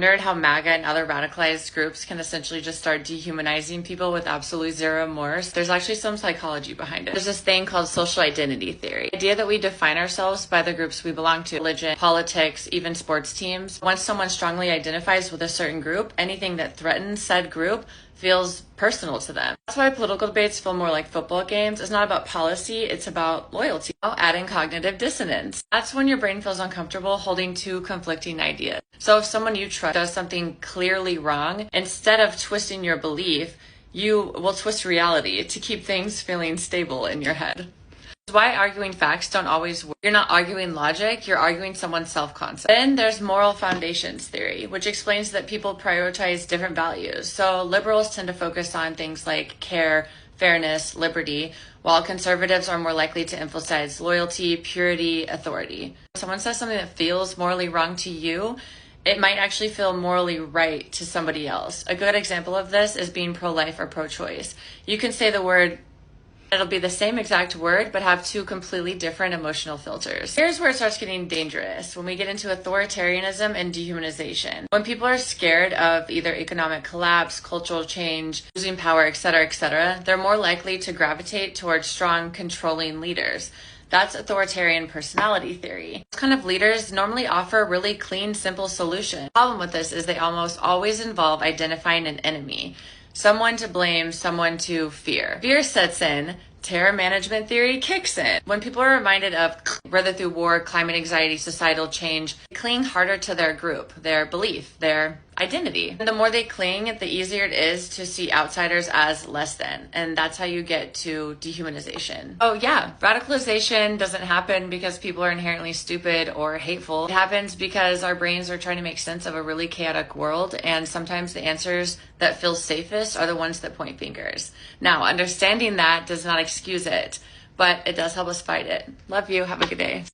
Wondered how MAGA and other radicalized groups can essentially just start dehumanizing people with absolutely zero remorse. There's actually some psychology behind it. There's this thing called social identity theory. The idea that we define ourselves by the groups we belong to, religion, politics, even sports teams. Once someone strongly identifies with a certain group, anything that threatens said group feels personal to them. That's why political debates feel more like football games. It's not about policy, it's about loyalty. Adding cognitive dissonance. That's when your brain feels uncomfortable holding two conflicting ideas. So if someone you trust does something clearly wrong, instead of twisting your belief, you will twist reality to keep things feeling stable in your head. Why arguing facts don't always work. You're not arguing logic, you're arguing someone's self-concept. Then there's moral foundations theory, which explains that people prioritize different values. So liberals tend to focus on things like care, fairness, liberty, while conservatives are more likely to emphasize loyalty, purity, authority. If someone says something that feels morally wrong to you, it might actually feel morally right to somebody else. A good example of this is being pro-life or pro-choice. You can say the word, it'll be the same exact word, but have two completely different emotional filters. Here's where it starts getting dangerous, when we get into authoritarianism and dehumanization. When people are scared of either economic collapse, cultural change, losing power, etc., they're more likely to gravitate towards strong, controlling leaders. That's authoritarian personality theory. Those kind of leaders normally offer a really clean, simple solution. The problem with this is they almost always involve identifying an enemy. Someone to blame, someone to fear. Fear sets in, terror management theory kicks in. When people are reminded of, whether through war, climate anxiety, societal change, they cling harder to their group, their belief, their identity. And the more they cling, the easier it is to see outsiders as less than. And that's how you get to dehumanization. Oh yeah, radicalization doesn't happen because people are inherently stupid or hateful. It happens because our brains are trying to make sense of a really chaotic world, and sometimes the answers that feel safest are the ones that point fingers. Now, understanding that does not excuse it, but it does help us fight it. Love you. Have a good day.